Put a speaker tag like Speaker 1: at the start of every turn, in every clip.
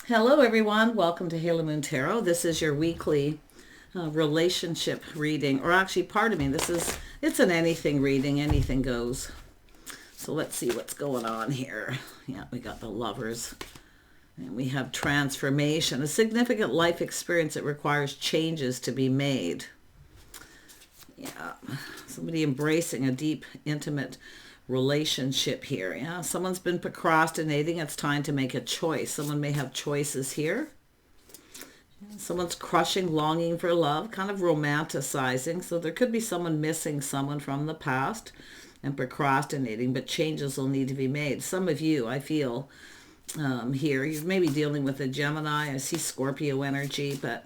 Speaker 1: Hello everyone, welcome to Halo Moon Tarot. This is your weekly relationship reading, or actually, pardon me, it's an anything reading, anything goes. So let's see what's going on here. Yeah, we got the Lovers, and we have transformation, a significant life experience that requires changes to be made. Yeah, somebody embracing a deep, intimate relationship here. Yeah, someone's been procrastinating. It's time to make a choice. Someone may have choices here. Someone's crushing, longing for love, kind of romanticizing. So there could be someone missing someone from the past and procrastinating, but changes will need to be made. Some of you, I feel, here, you're maybe dealing with a Gemini. I see Scorpio energy, but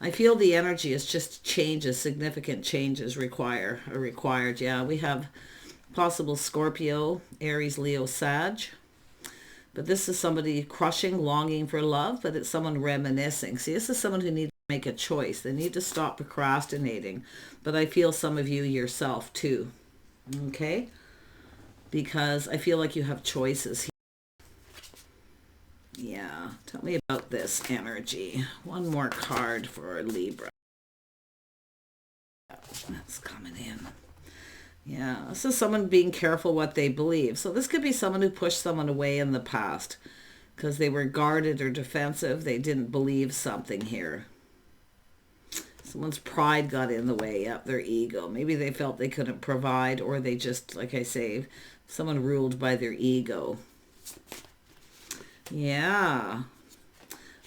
Speaker 1: I feel the energy is just changes, significant changes are required. Yeah, we have possible Scorpio, Aries, Leo, Sag. But this is somebody crushing, longing for love, but it's someone reminiscing. See, this is someone who needs to make a choice. They need to stop procrastinating. But I feel some of you yourself too. Okay? Because I feel like you have choices here. Yeah, tell me about this energy. One more card for Libra. That's coming in. Yeah, this is someone being careful what they believe. So this could be someone who pushed someone away in the past because they were guarded or defensive. They didn't believe something here. Someone's pride got in the way. Yep, their ego. Maybe they felt they couldn't provide, or they just, like I say, someone ruled by their ego. Yeah.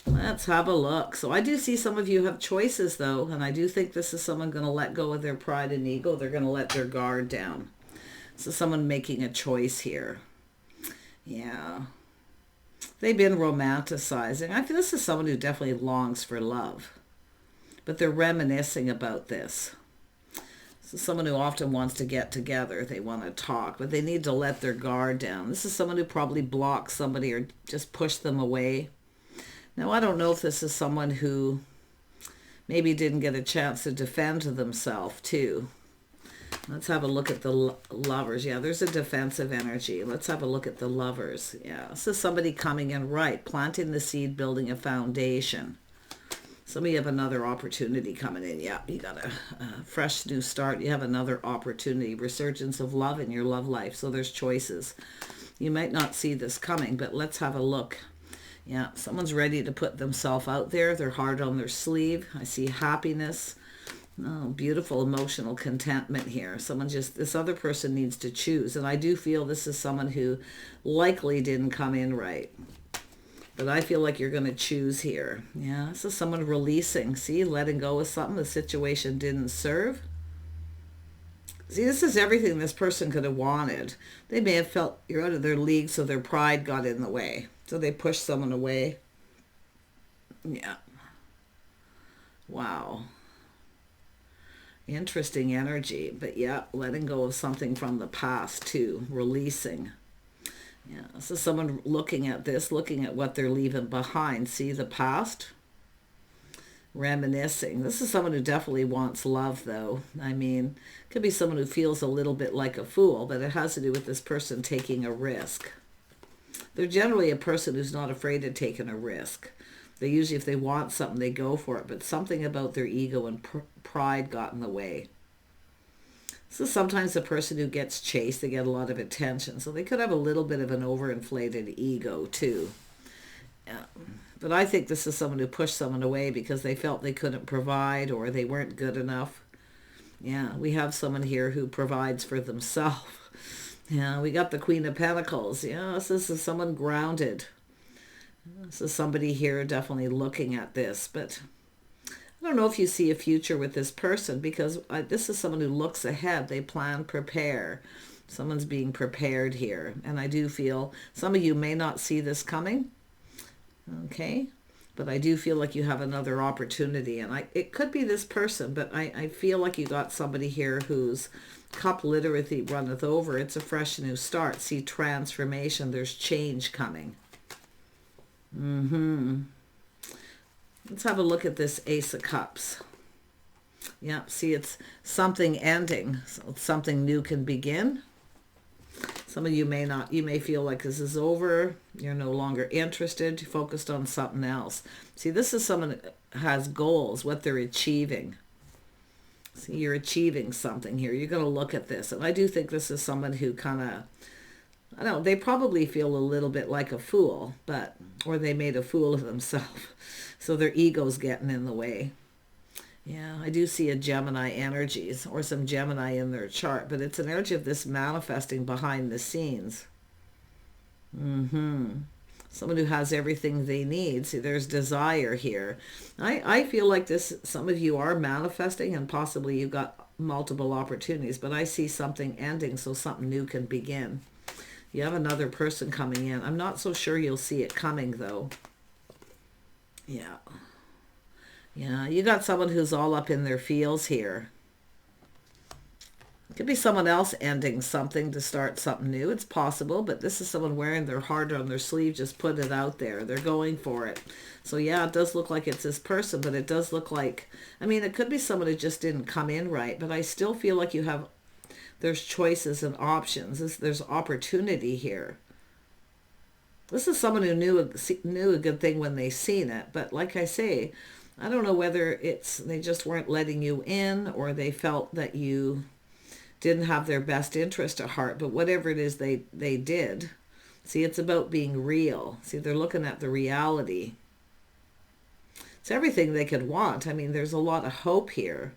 Speaker 1: Let's have a look. So I do see some of you have choices, though, and I do think this is someone going to let go of their pride and ego. They're going to let their guard down. So someone making a choice here. Yeah. They've been romanticizing. I feel this is someone who definitely longs for love, but they're reminiscing about this. So someone who often wants to get together. They want to talk, but they need to let their guard down. This is someone who probably blocked somebody or just pushed them away. Now, I don't know if this is someone who maybe didn't get a chance to defend themselves, too. Let's have a look at the Lovers. Yeah, there's a defensive energy. Let's have a look at the Lovers. Yeah, this is somebody coming in right, planting the seed, building a foundation. Some of you have another opportunity coming in. Yeah, you got a fresh new start. You have another opportunity, resurgence of love in your love life. So there's choices. You might not see this coming, but let's have a look. Yeah, someone's ready to put themselves out there. They're hard on their sleeve. I see happiness. Oh, beautiful emotional contentment here. This other person needs to choose. And I do feel this is someone who likely didn't come in right. But I feel like you're going to choose here. Yeah, this is someone releasing. See, letting go of something the situation didn't serve. See, this is everything this person could have wanted. They may have felt you're out of their league, so their pride got in the way. So they pushed someone away. Yeah. Wow. Interesting energy. But yeah, letting go of something from the past too. Releasing. Yeah. This is someone looking at this, looking at what they're leaving behind. See the past? Reminiscing. This is someone who definitely wants love, though. I mean, it could be someone who feels a little bit like a fool, but it has to do with this person taking a risk. They're generally a person who's not afraid of taking a risk. They usually, if they want something, they go for it. But something about their ego and pride got in the way. So sometimes the person who gets chased, they get a lot of attention. So they could have a little bit of an overinflated ego too. Yeah. But I think this is someone who pushed someone away because they felt they couldn't provide or they weren't good enough. Yeah, we have someone here who provides for themselves. Yeah, we got the Queen of Pentacles. Yeah, this is someone grounded. This is somebody here definitely looking at this. But I don't know if you see a future with this person because this is someone who looks ahead. They plan, prepare. Someone's being prepared here. And I do feel some of you may not see this coming. Okay? But I do feel like you have another opportunity. And it could be this person, but I feel like you got somebody here whose cup literally runneth over. It's a fresh new start. See, transformation. There's change coming. Let's have a look at this Ace of Cups. Yeah, see, it's something ending. So something new can begin. Some of you may feel like this is over. You're no longer interested. You're focused on something else. See, this is someone that has goals, what they're achieving. See, you're achieving something here. You're going to look at this. And I do think this is someone who kind of, I don't know, they probably feel a little bit like a fool, or they made a fool of themselves. So their ego's getting in the way. Yeah, I do see a Gemini energies or some Gemini in their chart, but it's an energy of this manifesting behind the scenes. Someone who has everything they need. See, there's desire here. I feel like some of you are manifesting and possibly you've got multiple opportunities, but I see something ending so something new can begin. You have another person coming in. I'm not so sure you'll see it coming though. Yeah. Yeah, you got someone who's all up in their feels here. It could be someone else ending something to start something new. It's possible, but this is someone wearing their heart on their sleeve, just put it out there. They're going for it. So yeah, it does look like it's this person, but it does look like, I mean, it could be someone who just didn't come in right, but I still feel like there's choices and options. There's opportunity here. This is someone who knew a good thing when they seen it, but like I say, I don't know whether they just weren't letting you in or they felt that you didn't have their best interest at heart, but whatever it is they did. See, it's about being real. See, they're looking at the reality. It's everything they could want. I mean, there's a lot of hope here.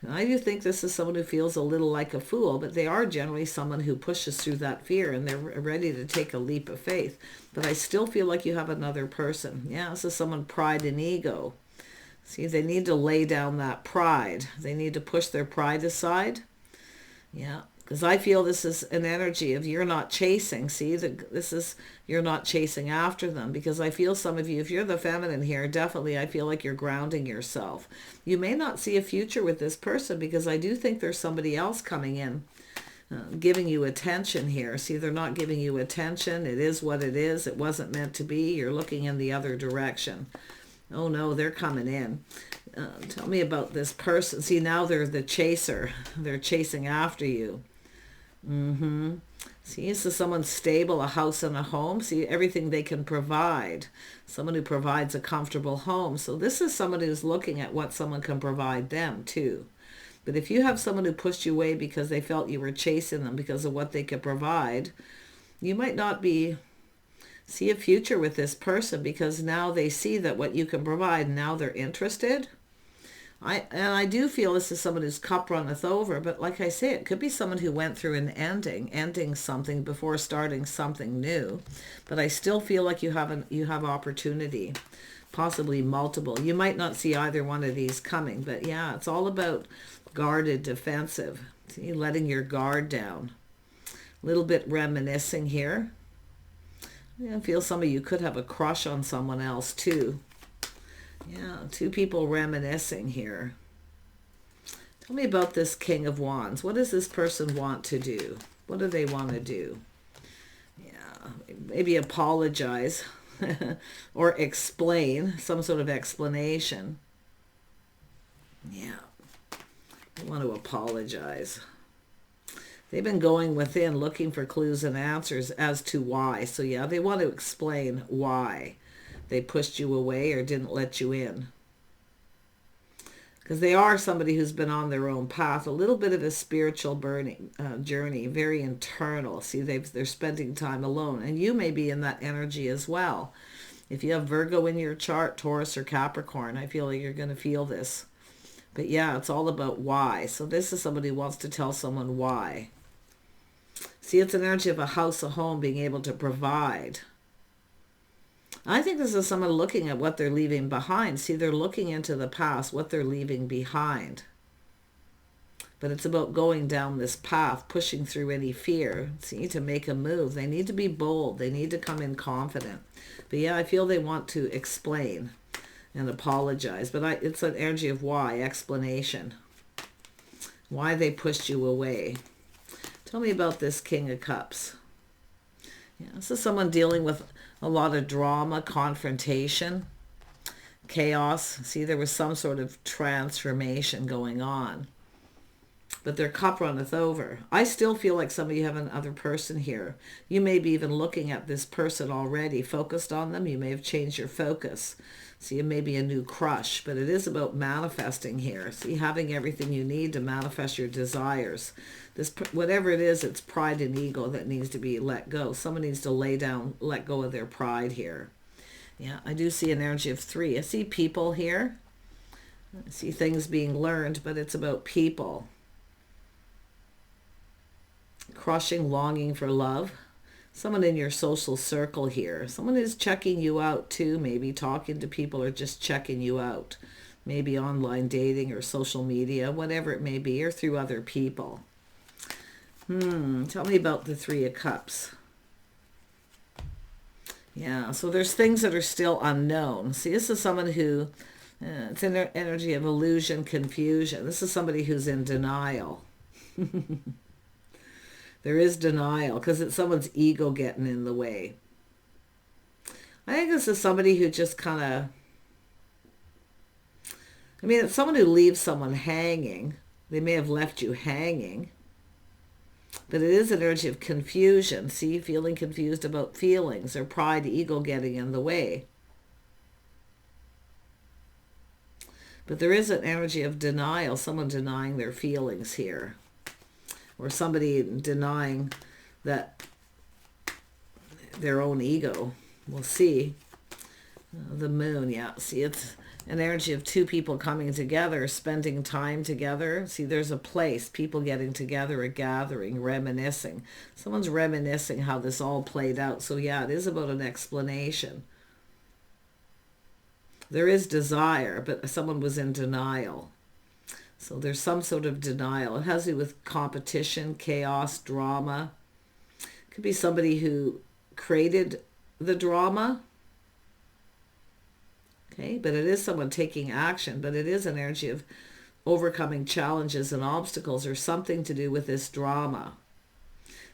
Speaker 1: And I do think this is someone who feels a little like a fool, but they are generally someone who pushes through that fear and they're ready to take a leap of faith. But I still feel like you have another person. Yeah, this is someone pride and ego. See, they need to lay down that pride. They need to push their pride aside. Yeah, because I feel this is an energy of you're not chasing. See, you're not chasing after them, because I feel some of you, if you're the feminine here, definitely I feel like you're grounding yourself. You may not see a future with this person because I do think there's somebody else coming in, giving you attention here. See, they're not giving you attention. It is what it is. It wasn't meant to be. You're looking in the other direction. Oh no, they're coming in. Tell me about this person. See, now they're the chaser. They're chasing after you. See, this is someone stable, a house and a home. See, everything they can provide. Someone who provides a comfortable home. So this is someone who's looking at what someone can provide them too. But if you have someone who pushed you away because they felt you were chasing them because of what they could provide, you might not see a future with this person, because now they see that what you can provide, now they're interested. I do feel this is someone whose cup runneth over, but like I say, it could be someone who went through an ending something before starting something new. But I still feel like you have opportunity, possibly multiple. You might not see either one of these coming, but yeah, it's all about guarded, defensive. See, letting your guard down. A little bit reminiscing here. Yeah, I feel some of you could have a crush on someone else too. Yeah, two people reminiscing here. Tell me about this King of Wands. What does this person want to do? What do they want to do? Yeah, maybe apologize or explain, some sort of explanation. Yeah, they want to apologize. They've been going within looking for clues and answers as to why. So yeah, they want to explain why they pushed you away or didn't let you in. Because they are somebody who's been on their own path, a little bit of a spiritual journey, very internal. See, they're spending time alone. And you may be in that energy as well. If you have Virgo in your chart, Taurus or Capricorn, I feel like you're going to feel this. But yeah, it's all about why. So this is somebody who wants to tell someone why. See, it's an energy of a house, a home, being able to provide. I think this is someone looking at what they're leaving behind. See, they're looking into the past, what they're leaving behind. But it's about going down this path, pushing through any fear. See, to make a move. They need to be bold. They need to come in confident. But yeah, I feel they want to explain and apologize. But it's an energy of why, explanation. Why they pushed you away. Tell me about this King of Cups. Yeah, this is someone dealing with a lot of drama, confrontation, chaos. See, there was some sort of transformation going on. but their cup runneth over. I still feel like some of you have another person here. You may be even looking at this person already, focused on them. You may have changed your focus. See, it may be a new crush, but it is about manifesting here. See, having everything you need to manifest your desires. This, whatever it is, it's pride and ego that needs to be let go. Someone needs to lay down, let go of their pride here. Yeah, I do see an energy of 3. I see people here. I see things being learned, but it's about people. Crushing, longing for love. Someone in your social circle here. Someone is checking you out too, maybe talking to people or just checking you out. Maybe online dating or social media, whatever it may be, or through other people. Tell me about the 3 of Cups. Yeah, so there's things that are still unknown. See, this is someone who, it's an energy of illusion, confusion. This is somebody who's in denial. There is denial because it's someone's ego getting in the way. I think this is somebody who just kind of, I mean, it's someone who leaves someone hanging. They may have left you hanging. But it is an energy of confusion. See, feeling confused about feelings or pride, ego getting in the way. But there is an energy of denial, someone denying their feelings here. Or somebody denying that their own ego. We'll see. The moon, yeah. See, it's an energy of 2 people coming together, spending time together. See, there's a place, people getting together, a gathering, reminiscing. Someone's reminiscing how this all played out. So yeah, it is about an explanation. There is desire, but someone was in denial. So there's some sort of denial. It has to do with competition, chaos, drama. It could be somebody who created the drama. Okay, but it is someone taking action, but it is an energy of overcoming challenges and obstacles or something to do with this drama.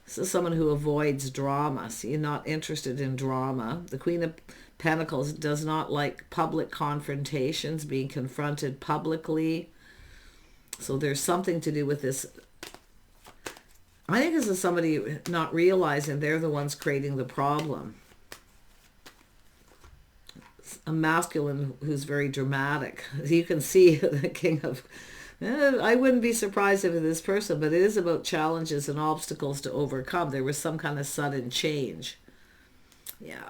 Speaker 1: This is someone who avoids drama. See, not interested in drama. The Queen of Pentacles does not like public confrontations, being confronted publicly. So there's something to do with this. I think this is somebody not realizing they're the ones creating the problem. A masculine who's very dramatic. You can see the King of... I wouldn't be surprised if it is this person, but it is about challenges and obstacles to overcome. There was some kind of sudden change. Yeah.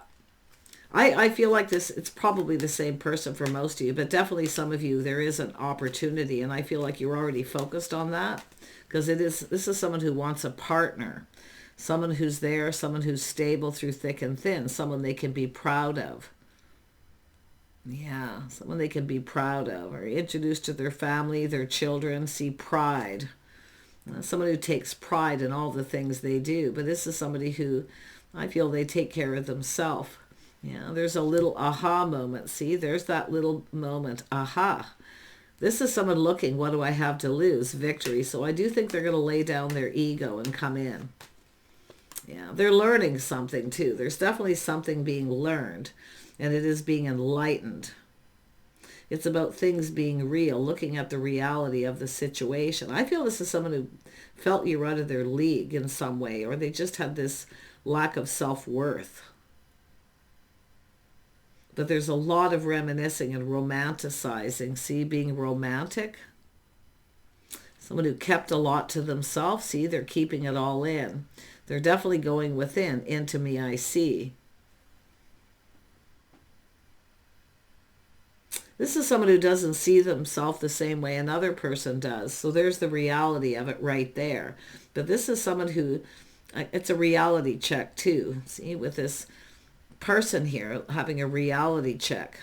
Speaker 1: I feel like this, it's probably the same person for most of you, but definitely some of you, there is an opportunity, and I feel like you're already focused on that, because this is someone who wants a partner, someone who's there, someone who's stable through thick and thin, someone they can be proud of. Yeah, someone they can be proud of, or introduced to their family, their children, see pride. Someone who takes pride in all the things they do, but this is somebody who, I feel they take care of themselves. Yeah, there's a little aha moment. See, there's that little moment. Aha. This is someone looking, what do I have to lose? Victory. So I do think they're going to lay down their ego and come in. Yeah, they're learning something too. There's definitely something being learned, and it is being enlightened. It's about things being real, looking at the reality of the situation. I feel this is someone who felt you were out of their league in some way, or they just had this lack of self-worth. But there's a lot of reminiscing and romanticizing. See, being romantic. Someone who kept a lot to themselves. See, they're keeping it all in. They're definitely going within. Into me I see. This is someone who doesn't see themselves the same way another person does. So there's the reality of it right there. But this is someone who, it's a reality check too. See, with this person here having a reality check,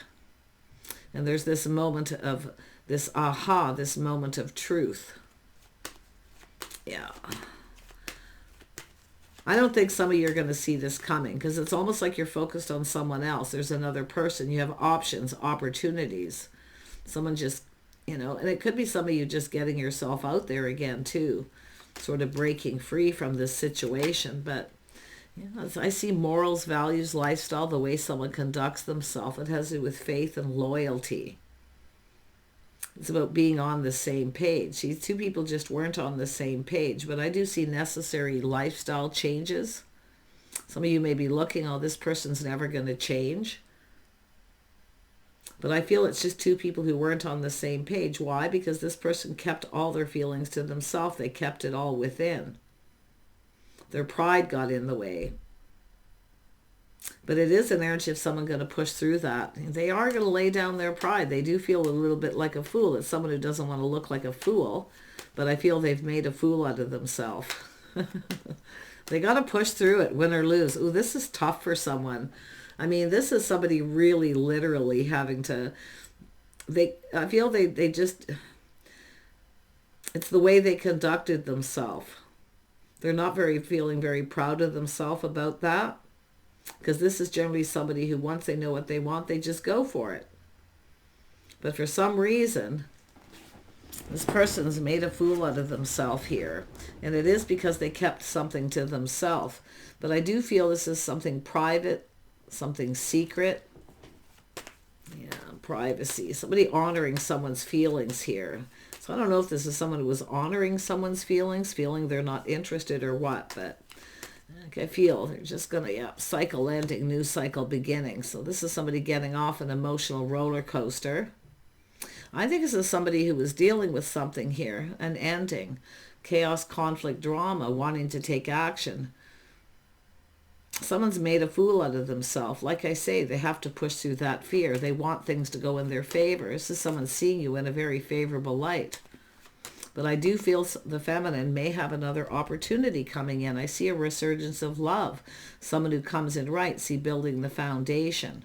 Speaker 1: and there's this moment of this aha, this moment of truth. Yeah, I don't think some of you are going to see this coming, because it's almost like you're focused on someone else. There's another person. You have options, opportunities. Someone just, and it could be some of you just getting yourself out there again too, sort of breaking free from this situation. But yeah, I see morals, values, lifestyle, the way someone conducts themselves. It has to do with faith and loyalty. It's about being on the same page. These two people just weren't on the same page, but I do see necessary lifestyle changes. Some of you may be looking, oh, this person's never going to change. But I feel it's just two people who weren't on the same page. Why? Because this person kept all their feelings to themselves. They kept it all within. Their pride got in the way. But it is an energy of someone going to push through that. They are going to lay down their pride. They do feel a little bit like a fool. It's someone who doesn't want to look like a fool. But I feel they've made a fool out of themselves. They got to push through it, win or lose. Ooh, this is tough for someone. I mean, this is somebody really literally having to... I feel they just... It's the way they conducted themselves. They're not feeling very proud of themselves about that. Because this is generally somebody who, once they know what they want, they just go for it. But for some reason, this person's made a fool out of themselves here. And it is because they kept something to themselves. But I do feel this is something private, something secret. Yeah, privacy. Somebody honoring someone's feelings here. So I don't know if this is someone who was honoring someone's feelings, feeling they're not interested or what, but... I feel they're just going to, cycle ending, new cycle beginning. So this is somebody getting off an emotional roller coaster. I think this is somebody who was dealing with something here, an ending, chaos, conflict, drama, wanting to take action. Someone's made a fool out of themselves. Like I say, they have to push through that fear. They want things to go in their favor. This is someone seeing you in a very favorable light. But I do feel the feminine may have another opportunity coming in. I see a resurgence of love. Someone who comes in right, see building the foundation.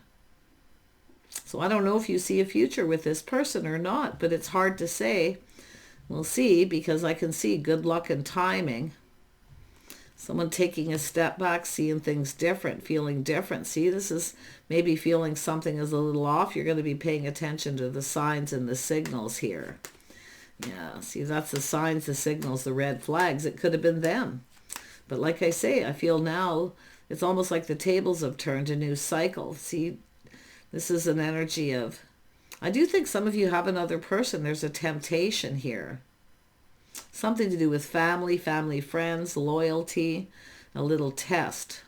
Speaker 1: So I don't know if you see a future with this person or not, but it's hard to say. We'll see, because I can see good luck and timing. Someone taking a step back, seeing things different, feeling different. See, this is maybe feeling something is a little off. You're going to be paying attention to the signs and the signals here. Yeah, see, that's the signs, the signals, the red flags. It could have been them. But like I say, I feel now it's almost like the tables have turned, a new cycle. See, this is an energy of... I do think some of you have another person. There's a temptation here. Something to do with family, family friends, loyalty, a little test.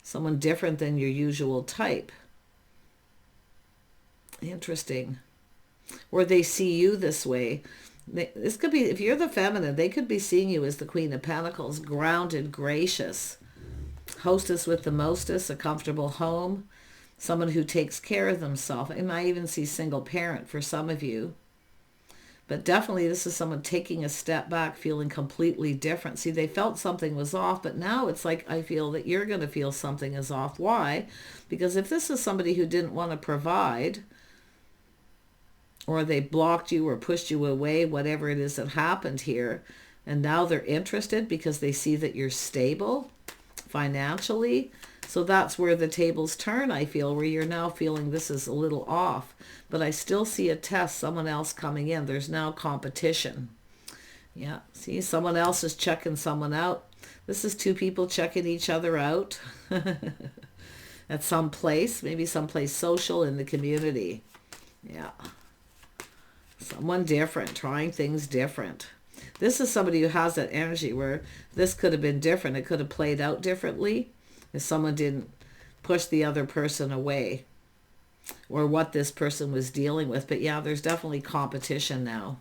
Speaker 1: Someone different than your usual type. Interesting. Or they see you this way. This could be, if you're the feminine, they could be seeing you as the Queen of Pentacles, grounded, gracious, hostess with the mostest, a comfortable home, someone who takes care of themselves. I might even see single parent for some of you. But definitely this is someone taking a step back, feeling completely different. See, they felt something was off, but now it's like I feel that you're going to feel something is off. Why? Because if this is somebody who didn't want to provide, or they blocked you or pushed you away, whatever it is that happened here, and now they're interested because they see that you're stable financially. So that's where the tables turn, I feel, where you're now feeling this is a little off. But I still see a test, someone else coming in. There's now competition. Yeah, see, someone else is checking someone out. This is two people checking each other out at some place, maybe someplace social in the community. Yeah. Someone different, trying things different. This is somebody who has that energy where this could have been different. It could have played out differently if someone didn't push the other person away or what this person was dealing with. But yeah, there's definitely competition now.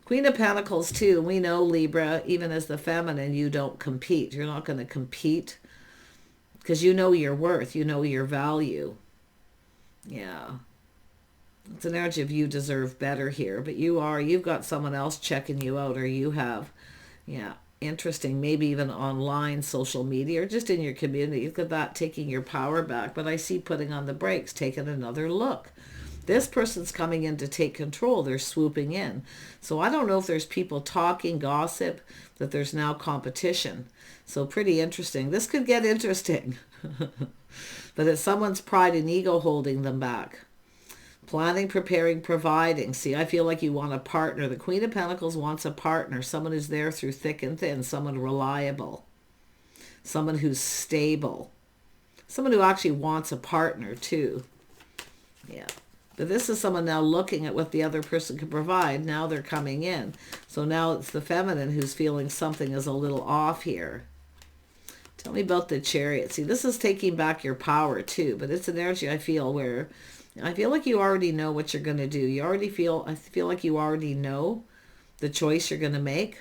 Speaker 1: Queen of Pentacles too. We know, Libra, even as the feminine, you don't compete. You're not going to compete because you know your worth. You know your value. Yeah. It's an energy of you deserve better here, but you've got someone else checking you out, or you have, yeah, interesting, maybe even online, social media, or just in your community. Look at that, taking your power back, but I see putting on the brakes, taking another look. This person's coming in to take control. They're swooping in. So I don't know if there's people talking, gossip, that there's now competition. So pretty interesting. This could get interesting. But it's someone's pride and ego holding them back. Planning, preparing, providing. See, I feel like you want a partner. The Queen of Pentacles wants a partner. Someone who's there through thick and thin. Someone reliable. Someone who's stable. Someone who actually wants a partner too. Yeah. But this is someone now looking at what the other person can provide. Now they're coming in. So now it's the feminine who's feeling something is a little off here. Tell me about the Chariot. See, this is taking back your power too, but it's an energy I feel where I feel like you already know what you're going to do. I feel like you already know the choice you're going to make.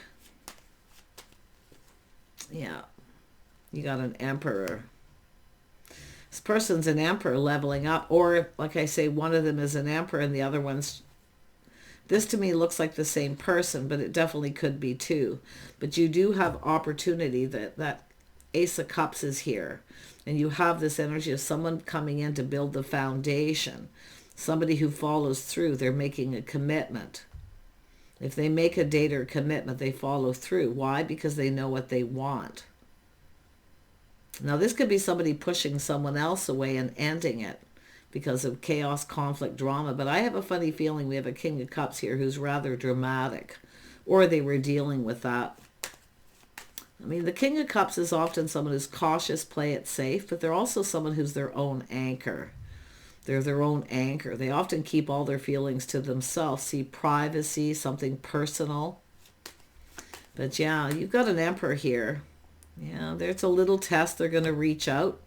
Speaker 1: Yeah. You got an Emperor. This person's an Emperor leveling up, or like I say, one of them is an Emperor and the other one's, this to me looks like the same person, but it definitely could be two. But you do have opportunity. That Ace of Cups is here, and you have this energy of someone coming in to build the foundation. Somebody who follows through. They're making a commitment. If they make a date or a commitment, they follow through. Why? Because they know what they want. Now, this could be somebody pushing someone else away and ending it because of chaos, conflict, drama. But I have a funny feeling we have a King of Cups here who's rather dramatic, or they were dealing with that. I mean, the King of Cups is often someone who's cautious, play it safe, but they're also someone who's their own anchor. They're their own anchor. They often keep all their feelings to themselves. See, privacy, something personal. But yeah, you've got an Emperor here. Yeah, there's a little test. They're going to reach out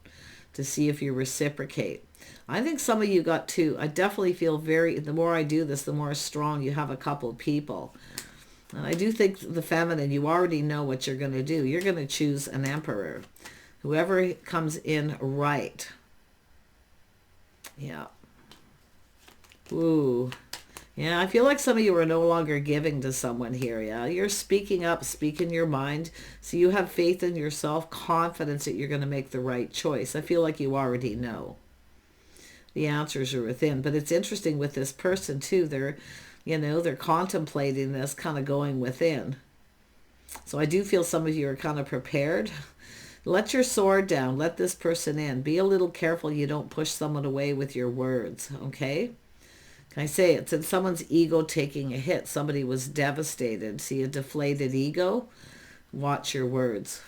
Speaker 1: to see if you reciprocate. I think some of you got two. I definitely feel the more I do this, the more strong you have a couple of people. And I do think the feminine, you already know what you're going to do. You're going to choose an Emperor. Whoever comes in right. Yeah. Ooh. Yeah, I feel like some of you are no longer giving to someone here. Yeah, you're speaking up, speaking your mind. So you have faith in yourself, confidence that you're going to make the right choice. I feel like you already know. The answers are within. But it's interesting with this person too. They're contemplating this, kind of going within. So I do feel some of you are kind of prepared. Let your sword down. Let this person in. Be a little careful you don't push someone away with your words, okay? Can I say it? It's someone's ego taking a hit. Somebody was devastated. See a deflated ego? Watch your words.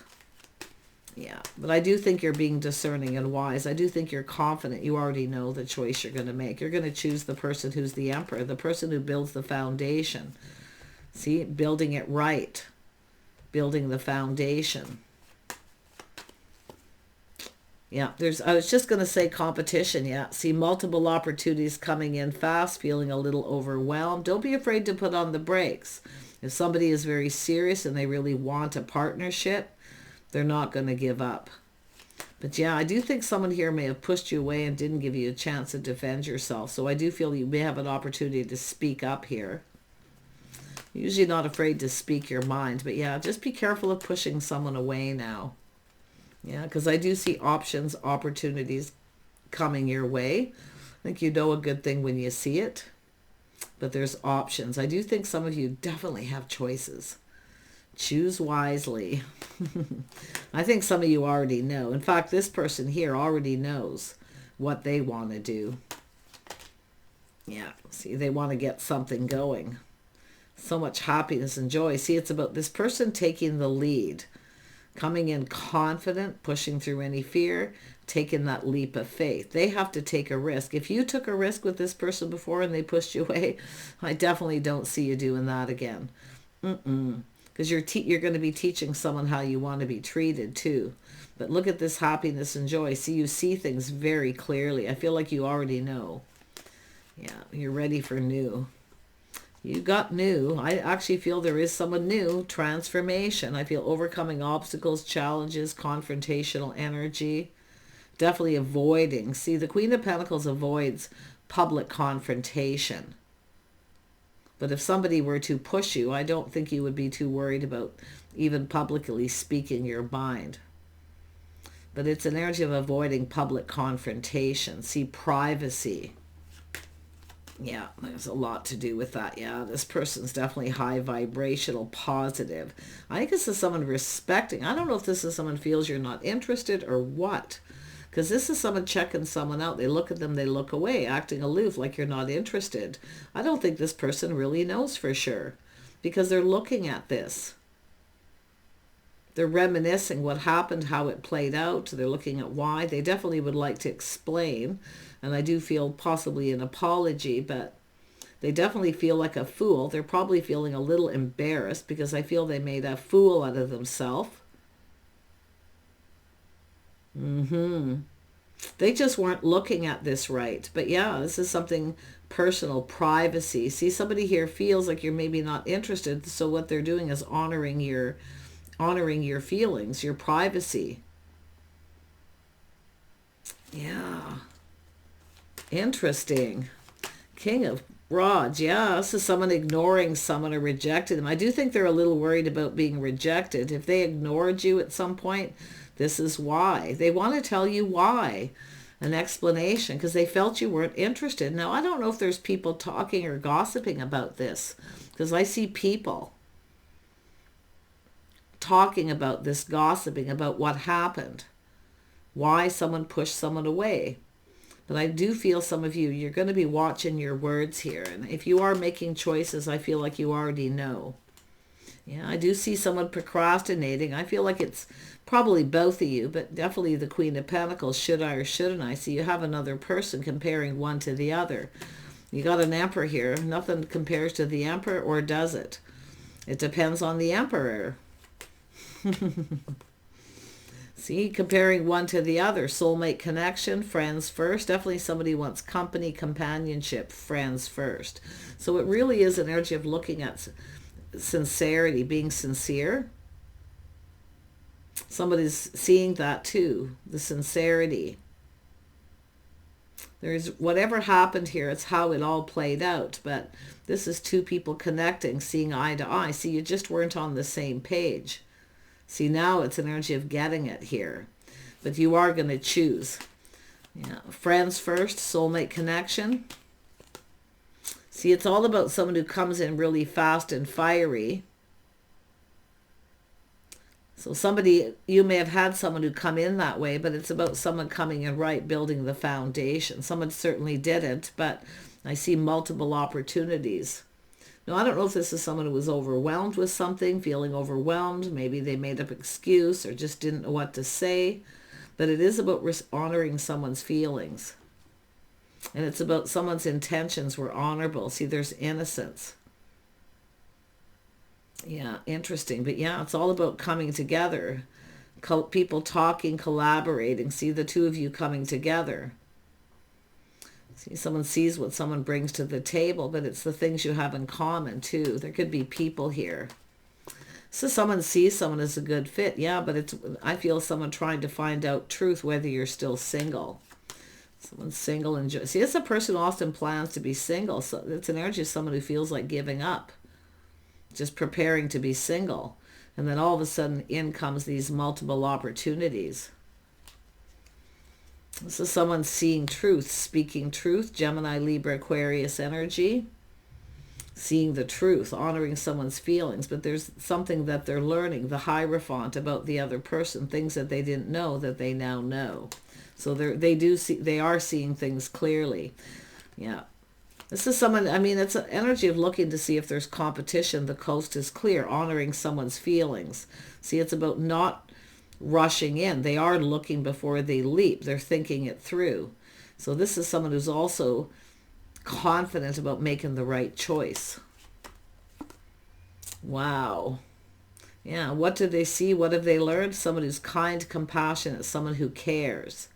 Speaker 1: Yeah, but I do think you're being discerning and wise. I do think you're confident. You already know the choice you're going to make. You're going to choose the person who's the Emperor, the person who builds the foundation. See, building it right. Building the foundation. Yeah, I was just going to say competition. Yeah, see multiple opportunities coming in fast, feeling a little overwhelmed. Don't be afraid to put on the brakes. If somebody is very serious and they really want a partnership, they're not going to give up. But yeah, I do think someone here may have pushed you away and didn't give you a chance to defend yourself. So I do feel you may have an opportunity to speak up here. Usually not afraid to speak your mind. But yeah, just be careful of pushing someone away now. Yeah, because I do see options, opportunities coming your way. I think you know a good thing when you see it. But there's options. I do think some of you definitely have choices. Choose wisely. I think some of you already know. In fact, this person here already knows what they want to do. Yeah, see, they want to get something going. So much happiness and joy. See, it's about this person taking the lead. Coming in confident, pushing through any fear, taking that leap of faith. They have to take a risk. If you took a risk with this person before and they pushed you away, I definitely don't see you doing that again. Because you're going to be teaching someone how you want to be treated too. But look at this happiness and joy. See, you see things very clearly. I feel like you already know. Yeah, you're ready for new. You got new. I actually feel there is someone new. Transformation. I feel overcoming obstacles, challenges, confrontational energy. Definitely avoiding. See, the Queen of Pentacles avoids public confrontation. But if somebody were to push you, I don't think you would be too worried about even publicly speaking your mind. But it's an energy of avoiding public confrontation. See, privacy. Yeah, there's a lot to do with that. Yeah, this person's definitely high vibrational, positive. I think this is someone respecting. I don't know if this is someone feels you're not interested or what. Because this is someone checking someone out. They look at them, they look away, acting aloof like you're not interested. I don't think this person really knows for sure. Because they're looking at this. They're reminiscing what happened, how it played out. They're looking at why. They definitely would like to explain. And I do feel possibly an apology, but they definitely feel like a fool. They're probably feeling a little embarrassed because I feel they made a fool out of themselves. They just weren't looking at this right. But yeah, this is something personal, privacy. See, somebody here feels like you're maybe not interested, so what they're doing is honoring your feelings, your privacy. Yeah. Interesting. King of Rods. Yeah, this is someone ignoring someone or rejecting them. I do think they're a little worried about being rejected. If they ignored you at some point, this is why. They want to tell you why. An explanation, because they felt you weren't interested. Now, I don't know if there's people talking or gossiping about this, because I see people talking about this, gossiping about what happened, why someone pushed someone away. But I do feel some of you, you're going to be watching your words here. And if you are making choices, I feel like you already know. Yeah, I do see someone procrastinating. I feel like it's probably both of you, but definitely the Queen of Pentacles. Should I or shouldn't I? See, you have another person comparing one to the other. You got an Emperor here. Nothing compares to the Emperor, or does it? It depends on the Emperor. See, comparing one to the other. Soulmate connection, friends first. Definitely somebody wants company, companionship, friends first. So it really is an energy of looking at sincerity, being sincere. Somebody's seeing that too, the sincerity. There's whatever happened here, it's how it all played out. But this is two people connecting, seeing eye to eye. See, you just weren't on the same page. See, now it's an energy of getting it here. But you are going to choose. Yeah, friends first, soulmate connection. See, it's all about someone who comes in really fast and fiery. So somebody, you may have had someone who come in that way, but it's about someone coming in right, building the foundation. Someone certainly didn't, but I see multiple opportunities. Now, I don't know if this is someone who was overwhelmed with something, feeling overwhelmed. Maybe they made up an excuse or just didn't know what to say. But it is about honoring someone's feelings. And it's about someone's intentions were honorable. See, there's innocence. Yeah, interesting. But yeah, it's all about coming together. People talking, collaborating. See, the two of you coming together. See, someone sees what someone brings to the table, but it's the things you have in common too. There could be people here. So someone sees someone as a good fit. Yeah, but it's, I feel someone trying to find out truth, whether you're still single. Someone's single and see, it's a person who often plans to be single. So it's an energy of someone who feels like giving up, just preparing to be single. And then all of a sudden in comes these multiple opportunities. This is someone seeing truth, speaking truth. Gemini, Libra, Aquarius energy. Seeing the truth, honoring someone's feelings. But there's something that they're learning, the Hierophant, about the other person. Things that they didn't know that they now know. So they are seeing things clearly. Yeah. This is someone, I mean, it's an energy of looking to see if there's competition. The coast is clear, honoring someone's feelings. See, it's about not rushing in. They are looking before they leap. They're thinking it through. So this is someone who's also confident about making the right choice. Wow. Yeah, what do they see? What have they learned? Someone who's kind, compassionate, someone who cares.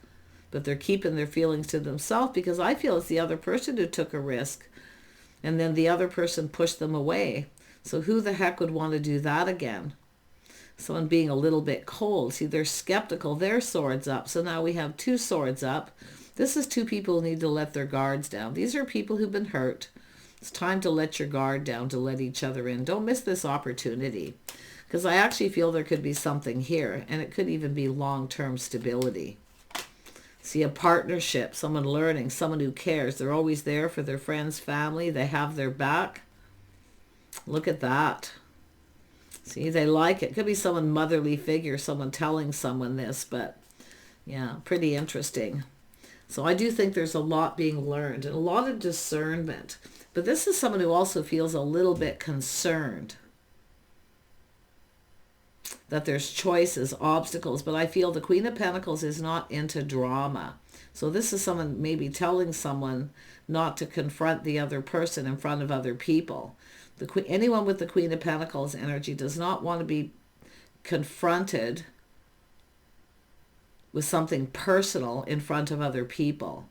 Speaker 1: But they're keeping their feelings to themselves, because I feel it's the other person who took a risk and then the other person pushed them away. So who the heck would want to do that again? Someone being a little bit cold. See, they're skeptical. Their swords up. So now we have two swords up. This is two people who need to let their guards down. These are people who've been hurt. It's time to let your guard down, to let each other in. Don't miss this opportunity, because I actually feel there could be something here, and it could even be long-term stability. See, a partnership, someone learning, someone who cares. They're always there for their friends, family. They have their back. Look at that. See, they like it. Could be someone motherly figure, someone telling someone this, but yeah, pretty interesting. So I do think there's a lot being learned and a lot of discernment. But this is someone who also feels a little bit concerned that there's choices, obstacles. But I feel the Queen of Pentacles is not into drama. So this is someone maybe telling someone not to confront the other person in front of other people. Anyone with the Queen of Pentacles energy does not want to be confronted with something personal in front of other people.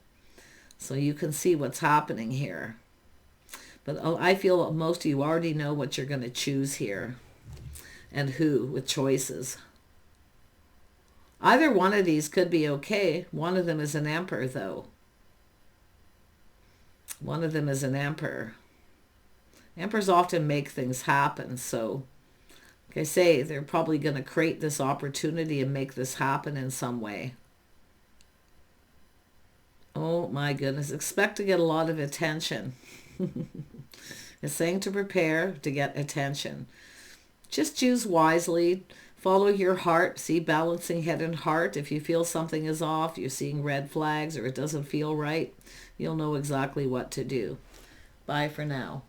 Speaker 1: So you can see what's happening here. But I feel that most of you already know what you're going to choose here. And who, with choices. Either one of these could be okay. One of them is an Emperor, though. One of them is an Emperor. Emperors often make things happen, so like I say, they're probably going to create this opportunity and make this happen in some way. Oh my goodness, expect to get a lot of attention. It's saying to prepare to get attention. Just choose wisely. Follow your heart. See, balancing head and heart. If you feel something is off, you're seeing red flags, or it doesn't feel right, you'll know exactly what to do. Bye for now.